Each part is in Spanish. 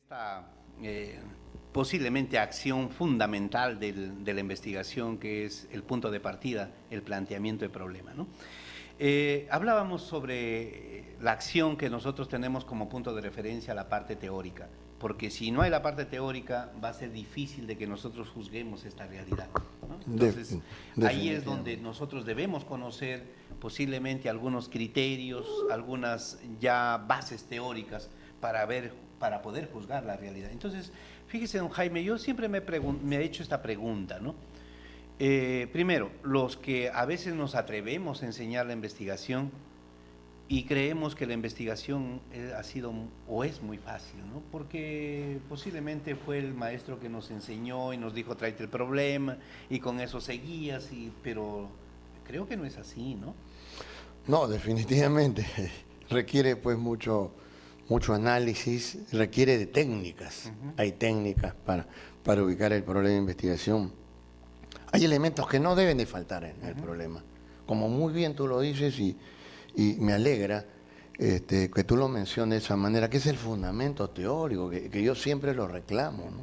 Esta posiblemente acción fundamental de la investigación, que es el punto de partida, el planteamiento de problema, ¿no? Hablábamos sobre la acción que nosotros tenemos como punto de referencia a la parte teórica, porque si no hay la parte teórica va a ser difícil de que nosotros juzguemos esta realidad, ¿no? Entonces, ahí es donde nosotros debemos conocer posiblemente algunos criterios, algunas ya bases teóricas para poder juzgar la realidad. Entonces, fíjese, don Jaime, yo siempre me he hecho esta pregunta, ¿no? Primero, los que a veces nos atrevemos a enseñar la investigación y creemos que la investigación ha sido o es muy fácil, ¿no? Porque posiblemente fue el maestro que nos enseñó y nos dijo tráete el problema y con eso seguías, pero creo que no es así, ¿no? No, definitivamente requiere pues mucho análisis, requiere de técnicas. Hay técnicas para ubicar el problema de investigación. Hay elementos que no deben de faltar en el problema. Como muy bien tú lo dices y me alegra que tú lo menciones de esa manera, que es el fundamento teórico, que yo siempre lo reclamo, ¿no?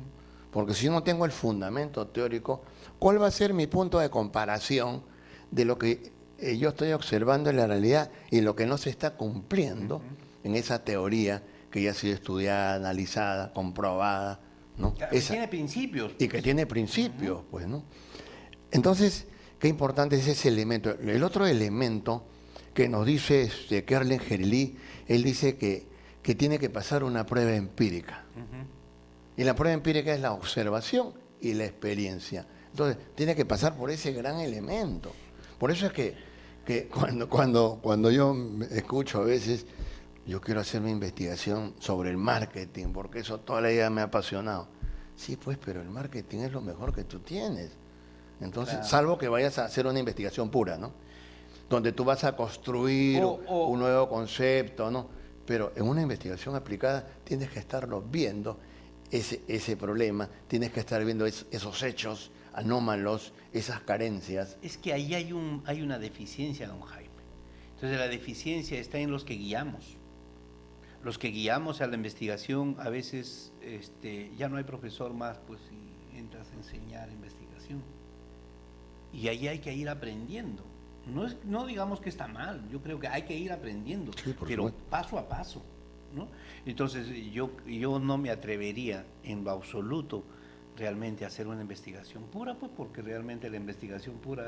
Porque si no tengo el fundamento teórico, ¿cuál va a ser mi punto de comparación de lo que yo estoy observando en la realidad y lo que no se está cumpliendo en esa teoría que ya ha sido estudiada, analizada, comprobada, ¿no? Que tiene principios. Y que tiene principios, pues, ¿no? Entonces, qué importante es ese elemento. El otro elemento que nos dice Kerlen Gerli, él dice que tiene que pasar una prueba empírica. Y la prueba empírica es la observación y la experiencia. Entonces, tiene que pasar por ese gran elemento. Por eso es que cuando yo escucho a veces, yo quiero hacer mi investigación sobre el marketing, porque eso toda la vida me ha apasionado. Sí, pues, pero el marketing es lo mejor que tú tienes. Entonces, claro, salvo que vayas a hacer una investigación pura, ¿no? Donde tú vas a construir un nuevo concepto, ¿no? Pero en una investigación aplicada tienes que estarlo viendo, ese problema, tienes que estar viendo esos hechos anómalos, esas carencias. Es que ahí hay una deficiencia, don Jaime. Entonces la deficiencia está en los que guiamos. Los que guiamos a la investigación, a veces ya no hay profesor más, pues si entras a enseñar investigación. Y ahí hay que ir aprendiendo. No digamos que está mal, yo creo que hay que ir aprendiendo, sí, pero supuesto, paso a paso, ¿no? Entonces yo no me atrevería en lo absoluto realmente a hacer una investigación pura, pues porque realmente la investigación pura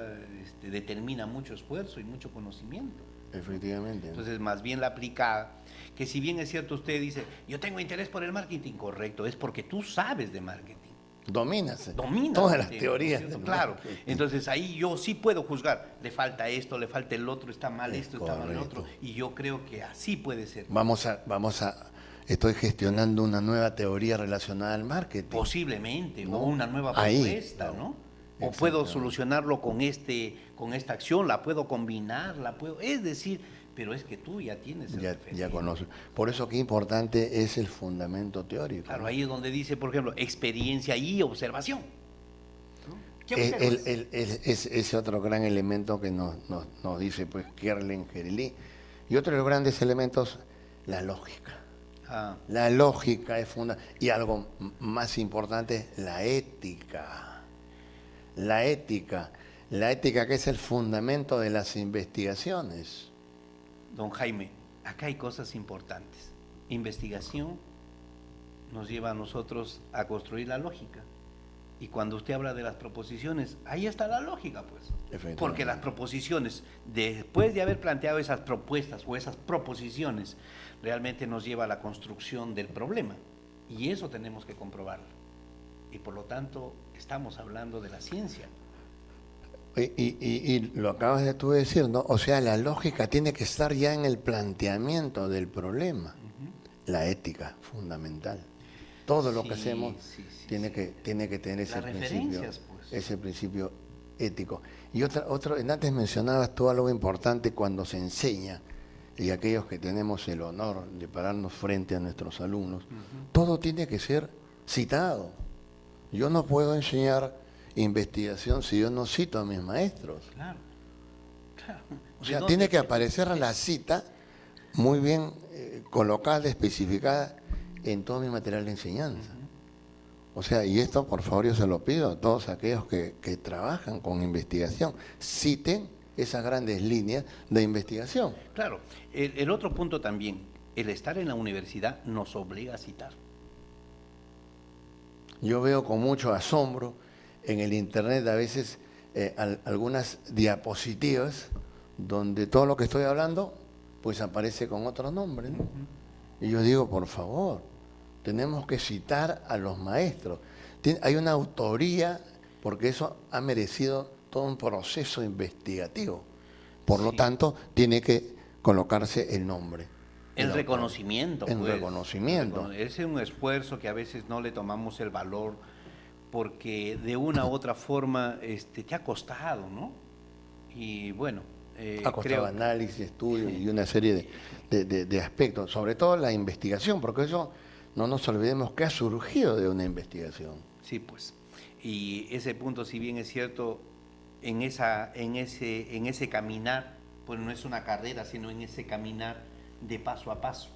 determina mucho esfuerzo y mucho conocimiento. Efectivamente. Entonces, más bien la aplicada, que si bien es cierto usted dice, yo tengo interés por el marketing, correcto, es porque tú sabes de marketing. Dominas todas las teorías. Claro, entonces ahí yo sí puedo juzgar, le falta esto, le falta el otro, está mal esto, está mal el otro, y yo creo que así puede ser. Estoy gestionando una nueva teoría relacionada al marketing. Posiblemente, ¿no? O una nueva propuesta, ¿no? O puedo solucionarlo con esta acción, la puedo combinar, es decir, pero es que tú ya tienes el referente. Ya conoces. Por eso qué importante es el fundamento teórico. Claro, ahí es donde dice, por ejemplo, experiencia y observación. ¿No? Es otro gran elemento que nos dice pues Kerlen Gerli. Y otro de los grandes elementos, la lógica. La lógica es fundamental. Y algo más importante, la ética. La ética que es el fundamento de las investigaciones. Don Jaime, acá hay cosas importantes. Investigación nos lleva a nosotros a construir la lógica. Y cuando usted habla de las proposiciones, ahí está la lógica, pues. Porque las proposiciones, después de haber planteado esas propuestas o esas proposiciones, realmente nos lleva a la construcción del problema. Y eso tenemos que comprobarlo. Y por lo tanto, estamos hablando de la ciencia. Y lo acabas de tú decir, ¿no? O sea, la lógica tiene que estar ya en el planteamiento del problema. La ética, fundamental. Todo lo que hacemos tiene que tener ese principio ético. Y antes mencionabas tú algo importante cuando se enseña, y aquellos que tenemos el honor de pararnos frente a nuestros alumnos, todo tiene que ser citado. Yo no puedo enseñar investigación si yo no cito a mis maestros. Claro. O sea, tiene que aparecer la cita muy bien colocada, especificada en todo mi material de enseñanza. O sea, y esto por favor yo se lo pido a todos aquellos que trabajan con investigación, citen esas grandes líneas de investigación. Claro, el otro punto también, el estar en la universidad nos obliga a citar. Yo veo con mucho asombro en el internet a veces algunas diapositivas donde todo lo que estoy hablando pues aparece con otro nombre, ¿no? Y yo digo, por favor, tenemos que citar a los maestros. Hay una autoría, porque eso ha merecido todo un proceso investigativo. Por lo tanto, tiene que colocarse el nombre. El reconocimiento. El reconocimiento. Es un esfuerzo que a veces no le tomamos el valor porque de una u otra forma te ha costado, ¿no? Y bueno, ha costado análisis, estudio y una serie de aspectos, sobre todo la investigación, porque eso no nos olvidemos que ha surgido de una investigación. Sí, pues. Y ese punto, si bien es cierto, en ese caminar, pues no es una carrera, sino en ese caminar de paso a paso,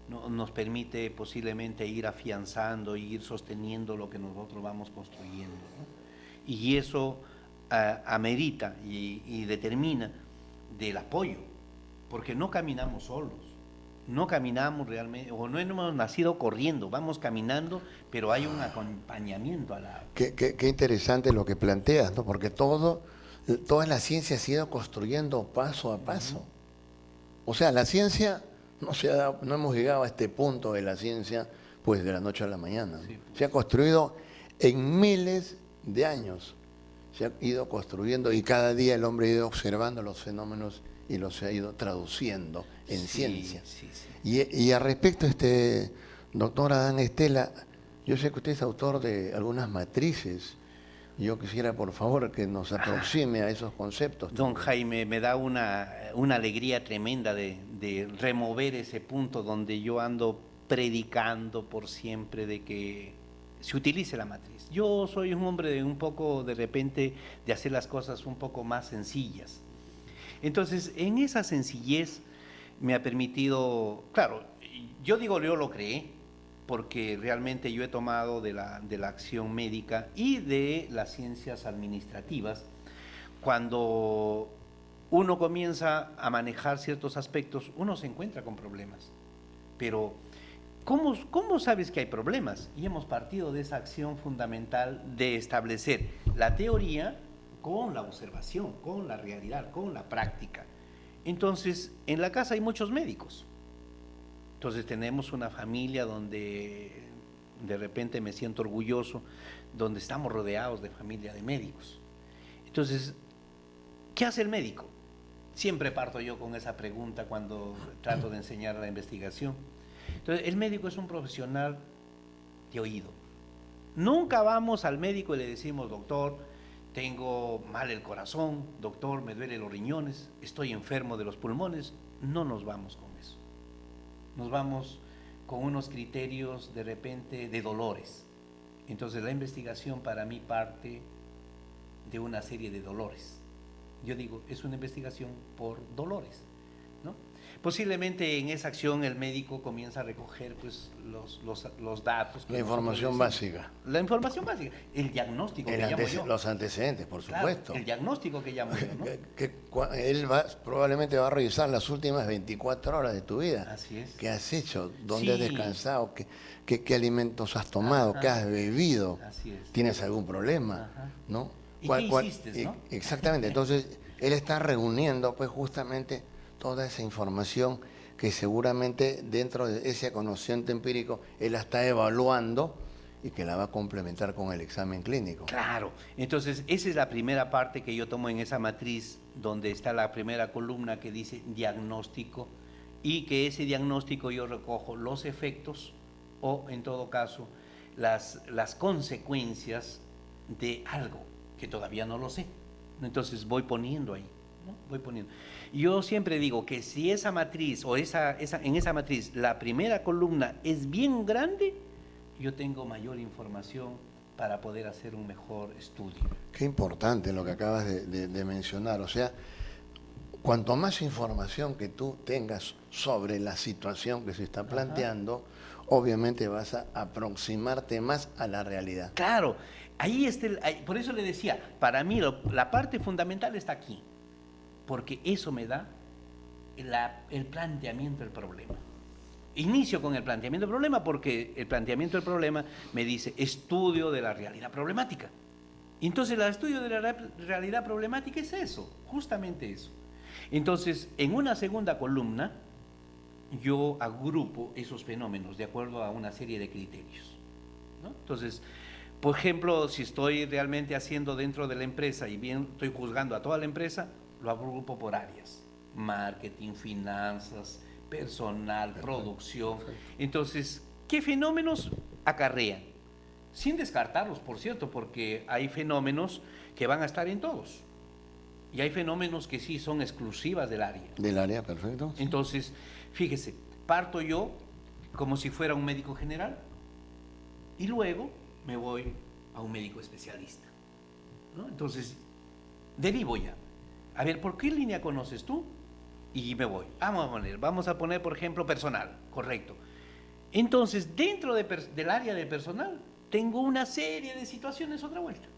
¿no? Nos permite posiblemente ir afianzando, ir sosteniendo lo que nosotros vamos construyendo, ¿no? Y eso amerita y determina del apoyo, porque no caminamos solos, no caminamos realmente, o no hemos nacido corriendo, vamos caminando, pero hay un acompañamiento a la... Qué interesante lo que planteas, ¿no? Porque toda la ciencia se ha ido construyendo paso a paso. O sea, la ciencia no hemos llegado a este punto de la ciencia pues de la noche a la mañana. Sí, pues. Se ha construido en miles de años. Se ha ido construyendo y cada día el hombre ha ido observando los fenómenos y los ha ido traduciendo en ciencia. Sí. Y al respecto, doctor Adán Estela, yo sé que usted es autor de algunas matrices. Yo quisiera, por favor, que nos aproxime a esos conceptos. Don Jaime, me da una alegría tremenda de remover ese punto donde yo ando predicando por siempre de que se utilice la matriz. Yo soy un hombre de un poco, de repente, de hacer las cosas un poco más sencillas. Entonces, en esa sencillez me ha permitido, claro, yo lo creé, porque realmente yo he tomado de la acción médica y de las ciencias administrativas. Cuando uno comienza a manejar ciertos aspectos, uno se encuentra con problemas. Pero, ¿cómo sabes que hay problemas? Y hemos partido de esa acción fundamental de establecer la teoría con la observación, con la realidad, con la práctica. Entonces, en la casa hay muchos médicos. Entonces tenemos una familia donde de repente me siento orgulloso, donde estamos rodeados de familia de médicos. Entonces, ¿qué hace el médico? Siempre parto yo con esa pregunta cuando trato de enseñar la investigación. Entonces, el médico es un profesional de oído. Nunca vamos al médico y le decimos, doctor, tengo mal el corazón, doctor, me duelen los riñones, estoy enfermo de los pulmones. No nos vamos con eso. Nos vamos con unos criterios de repente de dolores. Entonces la investigación para mí parte de una serie de dolores. Yo digo, es una investigación por dolores, ¿no? Posiblemente en esa acción el médico comienza a recoger pues, los datos. La información básica. La información básica, el diagnóstico que llamo yo. Los antecedentes, por supuesto. Claro, el diagnóstico que llamo yo, ¿no? Él probablemente va a revisar las últimas 24 horas de tu vida. Así es. ¿Qué has hecho? ¿Dónde has descansado? ¿Qué alimentos has tomado? ¿Qué has bebido? Así es. ¿Tienes algún problema? ¿No? ¿Y qué hiciste, no? Exactamente. Entonces, él está reuniendo pues justamente toda esa información que seguramente dentro de ese conocimiento empírico él la está evaluando y que la va a complementar con el examen clínico. Claro, entonces esa es la primera parte que yo tomo en esa matriz, donde está la primera columna que dice diagnóstico, y que ese diagnóstico yo recojo los efectos o en todo caso las consecuencias de algo que todavía no lo sé. Entonces voy poniendo ahí, ¿no? Voy poniendo. Yo siempre digo que si esa matriz o en esa matriz la primera columna es bien grande, yo tengo mayor información para poder hacer un mejor estudio. Qué importante lo que acabas de mencionar. O sea, cuanto más información que tú tengas sobre la situación que se está planteando, obviamente vas a aproximarte más a la realidad. Claro, ahí está, por eso le decía, para mí la parte fundamental está aquí, porque eso me da el planteamiento del problema. Inicio con el planteamiento del problema porque el planteamiento del problema me dice estudio de la realidad problemática. Entonces el estudio de la realidad problemática es eso, justamente eso. Entonces, en una segunda columna, yo agrupo esos fenómenos de acuerdo a una serie de criterios, ¿no? Entonces, por ejemplo, si estoy realmente haciendo dentro de la empresa y bien estoy juzgando a toda la empresa, lo agrupo por áreas: marketing, finanzas, personal, producción. Entonces, ¿qué fenómenos acarrean? Sin descartarlos, por cierto, porque hay fenómenos que van a estar en todos. Y hay fenómenos que sí son exclusivas del área. Del área, perfecto. Entonces, fíjese, parto yo como si fuera un médico general y luego me voy a un médico especialista, ¿no? Entonces, derivo ya. A ver, ¿por qué línea conoces tú? Y me voy. Vamos a poner, por ejemplo, personal, correcto. Entonces, dentro del área de personal, tengo una serie de situaciones otra vuelta.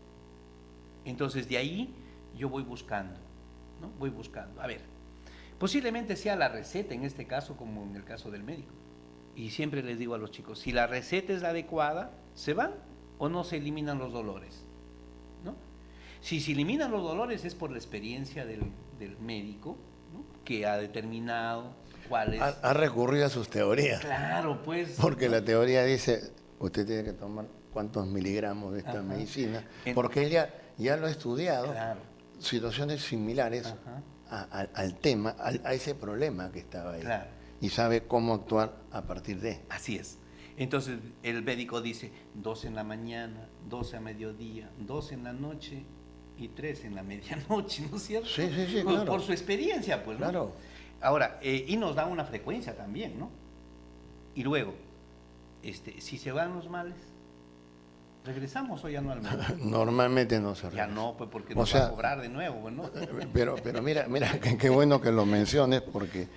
Entonces, de ahí yo voy buscando, ¿no? Voy buscando. A ver, posiblemente sea la receta en este caso, como en el caso del médico. Y siempre les digo a los chicos, si la receta es la adecuada, ¿se van o no se eliminan los dolores? ¿No? Si se eliminan los dolores es por la experiencia del médico, ¿no? Que ha determinado cuál es. Ha recurrido a sus teorías. Claro, pues. Porque ¿no? la teoría dice, usted tiene que tomar cuántos miligramos de esta medicina, porque él ya lo ha estudiado, claro, situaciones similares al tema, a ese problema que estaba ahí. Claro. Y sabe cómo actuar a partir de. Así es. Entonces el médico dice 2 en la mañana, 12 a mediodía, 2 en la noche y 3 en la medianoche, ¿no es cierto? Sí, claro. Por su experiencia, pues, ¿no? Claro. Ahora, y nos da una frecuencia también, ¿no? Y luego, si se van los males, ¿regresamos o ya no al médico? Normalmente no se Ya regresa. no, pues porque nos va a cobrar de nuevo, ¿no? Pero mira, qué bueno que lo menciones, porque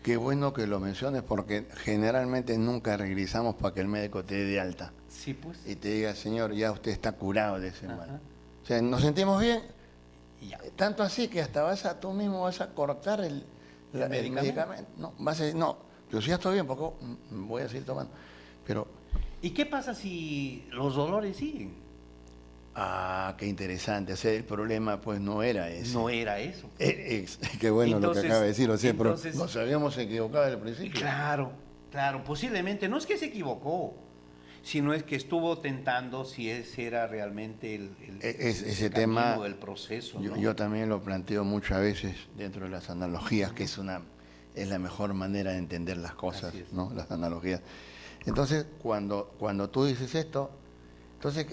qué bueno que lo menciones, porque generalmente nunca regresamos para que el médico te dé de alta. Sí, pues. Y te diga, señor, ya usted está curado de ese mal. O sea, nos sentimos bien, Y ya. tanto así que hasta tú mismo vas a cortar el medicamento. No, no, yo sí ya estoy bien, porque voy a seguir tomando. Pero, ¿Y qué pasa si los dolores siguen? qué interesante. O sea, el problema pues no era ese. No era eso. Qué bueno Entonces, lo que acaba de decir, o sea, pero entonces- nos habíamos equivocado al principio. Claro, claro, posiblemente no es que se equivocó, sino es que estuvo tentando si ese era realmente Ese camino, tema, el proceso, ¿no? yo también lo planteo muchas veces dentro de las analogías, que es la mejor manera de entender las cosas, Así es. ¿no? Las analogías. Entonces, cuando tú dices esto, entonces,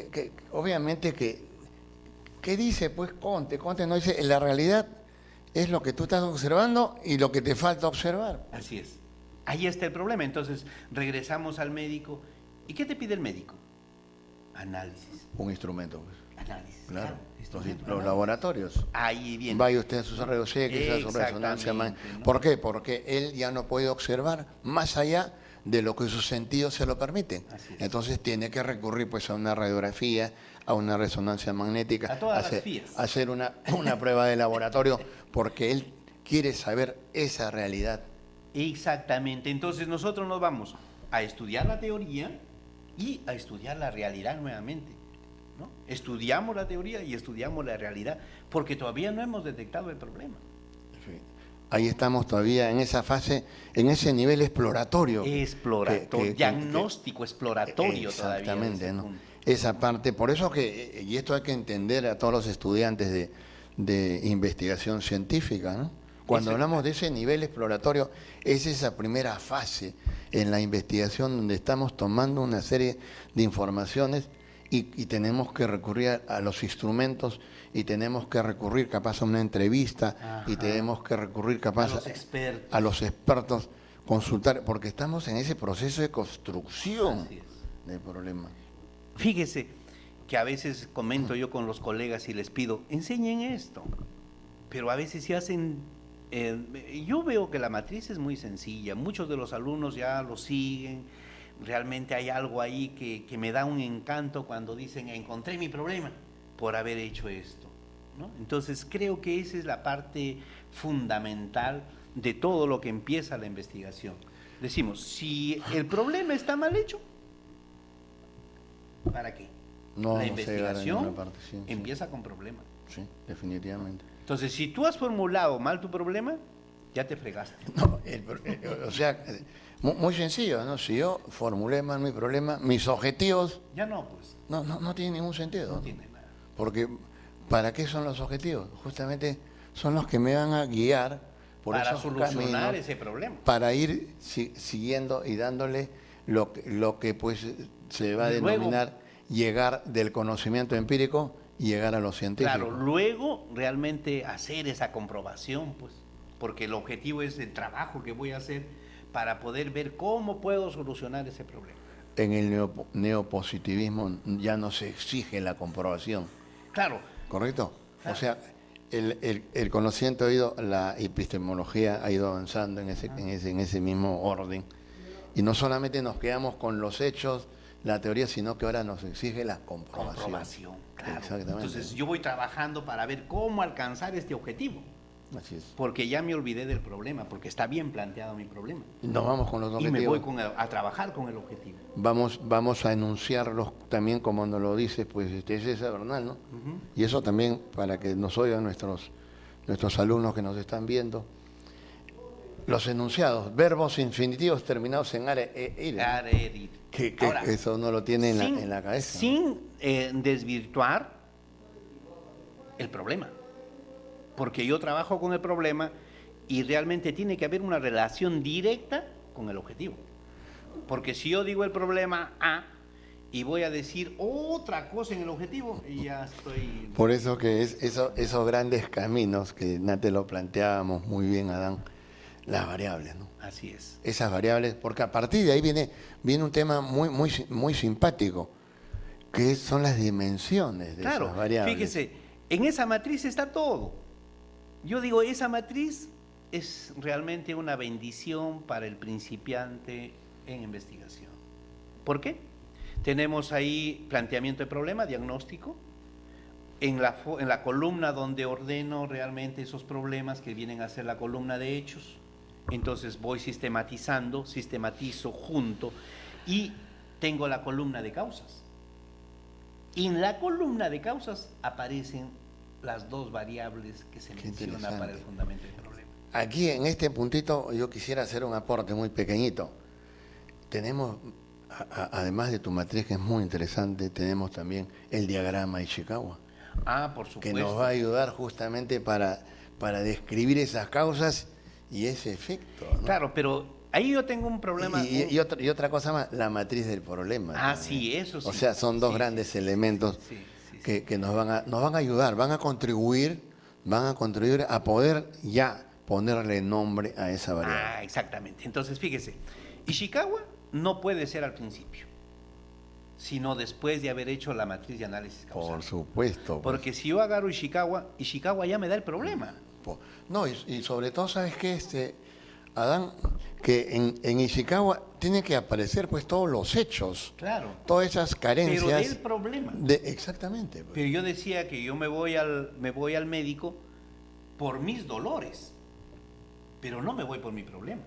obviamente ¿qué dice? Pues Conte no dice, la realidad es lo que tú estás observando y lo que te falta observar. Así es. Ahí está el problema. Entonces, regresamos al médico. ¿Y qué te pide el médico? Análisis. Un instrumento, pues. Análisis. Claro. Instrumento, Los análisis. laboratorios. Ahí viene. Vaya usted a sus rayos X, a su resonancia. Exactamente, ¿no? ¿Por qué? Porque él ya no puede observar más allá de lo que sus sentidos se lo permiten. Así es. Entonces tiene que recurrir pues a una radiografía, a una resonancia magnética, A todas las vías. hacer una prueba de laboratorio, porque él quiere saber esa realidad. Exactamente. Entonces nosotros nos vamos a estudiar la teoría y a estudiar la realidad nuevamente, ¿no? Estudiamos la teoría y estudiamos la realidad, porque todavía no hemos detectado el problema. Sí. Ahí estamos todavía en esa fase, en ese nivel exploratorio. Exploratorio, diagnóstico exploratorio todavía. Exactamente, ¿no? Punto. Esa parte, por eso y esto hay que entender a todos los estudiantes de investigación científica, ¿no? Cuando hablamos de ese nivel exploratorio, es esa primera fase en la investigación donde estamos tomando una serie de informaciones y tenemos que recurrir a los instrumentos y tenemos que recurrir capaz a una entrevista y tenemos que recurrir capaz a los expertos, consultar, porque estamos en ese proceso de construcción del problema. Fíjese que a veces comento yo con los colegas y les pido, enseñen esto, pero a veces se hacen... yo veo que la matriz es muy sencilla, muchos de los alumnos ya lo siguen, realmente hay algo ahí que me da un encanto cuando dicen, encontré mi problema por haber hecho esto, ¿no? Entonces creo que esa es la parte fundamental de todo lo que empieza la investigación. Decimos, si el problema está mal hecho, ¿para qué? No, La no se llega a investigación ninguna parte, sí, sí. empieza con problemas. Sí, definitivamente. Entonces, si tú has formulado mal tu problema, ya te fregaste. No, o sea, muy sencillo, ¿no? Si yo formulé mal mi problema, mis objetivos Ya no, pues, no tienen ningún sentido. no ¿no? tiene nada. Porque, ¿para qué son los objetivos? Justamente son los que me van a guiar por Para esos solucionar caminos, ese problema. para ir siguiendo y dándole lo que pues se va a Y luego- denominar llegar del conocimiento empírico y llegar a lo científico. Claro, luego realmente hacer esa comprobación, pues, porque el objetivo es el trabajo que voy a hacer para poder ver cómo puedo solucionar ese problema. En el neopositivismo ya no se exige la comprobación, Claro, ¿correcto? Claro. O sea, el conocimiento ha ido, la epistemología ha ido avanzando en ese mismo orden. Y no solamente nos quedamos con los hechos, la teoría, sino que ahora nos exige la comprobación. claro. Exactamente. Entonces yo voy trabajando para ver cómo alcanzar este objetivo, Así es. porque ya me olvidé del problema, porque está bien planteado mi problema. Nos vamos con los Y objetivos. me voy a trabajar con el objetivo. Vamos a enunciarlos también como nos lo dice pues César Bernal, ¿no? Y eso también para que nos oigan nuestros alumnos que nos están viendo. Los enunciados, verbos infinitivos terminados en are, ¿no? Arerit. Que Ahora, eso no lo tiene en la cabeza. Sin desvirtuar el problema. Porque yo trabajo con el problema y realmente tiene que haber una relación directa con el objetivo. Porque si yo digo el problema A y voy a decir otra cosa en el objetivo, ya estoy... Por eso que esos grandes caminos que Nate lo planteábamos muy bien, Adán, las variables, ¿no? Así es. Esas variables, porque a partir de ahí viene un tema muy simpático, que son las dimensiones de Claro, esas variables. fíjese, en esa matriz está todo. Yo digo, esa matriz es realmente una bendición para el principiante en investigación. ¿Por qué? Tenemos ahí planteamiento de problema, diagnóstico, en la columna donde ordeno realmente esos problemas que vienen a ser la columna de hechos. Entonces voy sistematizo junto y tengo la columna de causas. Y en la columna de causas aparecen las dos variables que se Qué mencionan interesante. para el fundamento del problema. Aquí en este puntito yo quisiera hacer un aporte muy pequeñito. Tenemos, además de tu matriz que es muy interesante, tenemos también el diagrama Ishikawa, Ah, por que supuesto. nos va a ayudar justamente para describir esas causas y ese efecto, ¿no? Claro, pero ahí yo tengo un problema. Y otra cosa más, la matriz del problema. Ah, también. sí, eso sí. O sea, son dos Sí, grandes elementos sí, sí, que nos van a ayudar, van a contribuir a poder ya ponerle nombre a esa variable. Ah, exactamente. Entonces, fíjese, Ishikawa no puede ser al principio, sino después de haber hecho la matriz de análisis causal. Por supuesto. pues. Porque si yo agarro Ishikawa ya me da el problema. No, y sobre todo, ¿sabes qué, Adán? Que en Ishikawa tiene que aparecer pues todos los hechos, Claro. todas esas carencias. Pero del problema. Exactamente. pues. Pero yo decía que yo me voy al médico por mis dolores, pero no me voy por mi problema.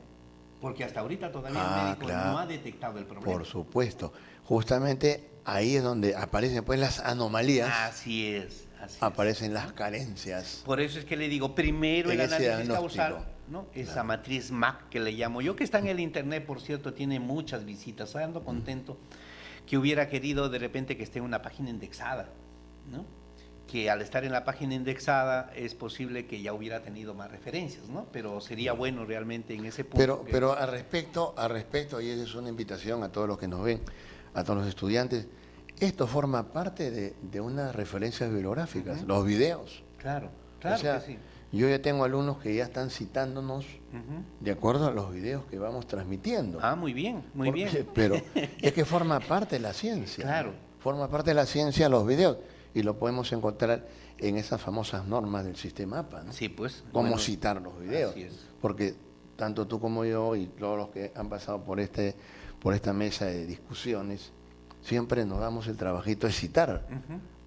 Porque hasta ahorita todavía el médico Claro. no ha detectado el problema. Por supuesto. Justamente ahí es donde aparecen pues las anomalías, Así es. aparecen las carencias. Por eso es que le digo, primero el En ese análisis diagnóstico. causal, ¿no? Esa matriz MAC que le llamo yo, que está en el internet, por cierto, tiene muchas visitas. Ando contento que hubiera querido de repente que esté en una página indexada, ¿no? Que al estar en la página indexada es posible que ya hubiera tenido más referencias, ¿no? Pero sería bueno realmente en ese punto. Pero al respecto, y esa es una invitación a todos los que nos ven, a todos los estudiantes, esto forma parte de unas referencias bibliográficas, los videos. Claro, O claro sea, que sí. yo ya tengo alumnos que ya están citándonos Ujú. de acuerdo a los videos que vamos transmitiendo. Ah, muy bien, muy bien. Pero es que forma parte de la ciencia. Claro. Forma parte de la ciencia los videos y lo podemos encontrar en esas famosas normas del sistema APA, ¿no? Sí, pues. Cómo bueno, citar los videos. así es. Porque tanto tú como yo y todos los que han pasado por por esta mesa de discusiones, siempre nos damos el trabajito de citar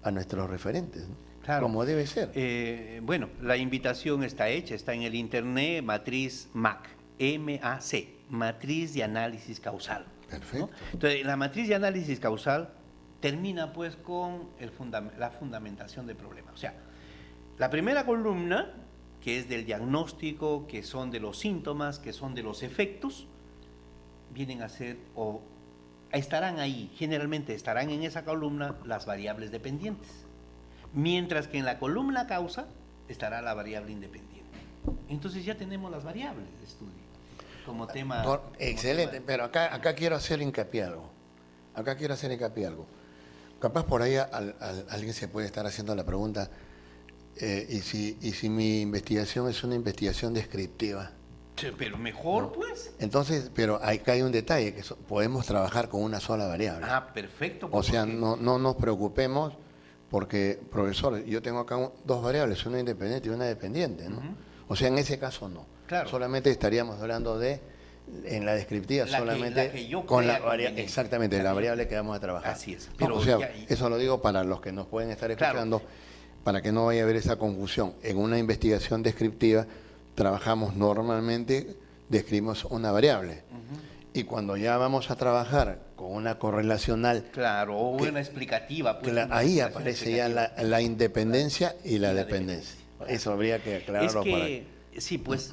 a nuestros referentes, ¿no? Claro. Como debe ser. Bueno, la invitación está hecha, está en el internet, Matriz MAC, M-A-C, Matriz de Análisis Causal. Perfecto. ¿No? Entonces, la matriz de análisis causal termina pues con la fundamentación del problema. O sea, la primera columna, que es del diagnóstico, que son de los síntomas, que son de los efectos, vienen a ser o estarán ahí, generalmente estarán en esa columna las variables dependientes, mientras que en la columna causa estará la variable independiente. Entonces ya tenemos las variables de estudio como tema. Excelente, pero acá quiero hacer hincapié algo. Acá quiero hacer hincapié algo. Capaz por ahí alguien se puede estar haciendo la pregunta, ¿y si mi investigación es una investigación descriptiva? Pero mejor, ¿no? pues. Entonces, pero acá hay un detalle, que podemos trabajar con una sola variable. Ah, perfecto. O sea, no nos preocupemos porque, profesor, yo tengo acá dos variables, una independiente y una dependiente, ¿no? O sea, en ese caso no. Claro. Solamente estaríamos hablando en la descriptiva, solamente la que yo con la crea variable, conveniente. exactamente, la variable que vamos a trabajar. Así es. No, Pero o sea, ya- eso lo digo para los que nos pueden estar escuchando, Claro. para que no vaya a haber esa confusión. En una investigación descriptiva trabajamos normalmente, describimos una variable. Y cuando ya vamos a trabajar con una correlacional, Claro, o una explicativa. Pues, una ahí explicación aparece ya explicativa. la independencia y la Y la dependencia. dependencia. Eso habría que Es aclararlo para que, sí, pues,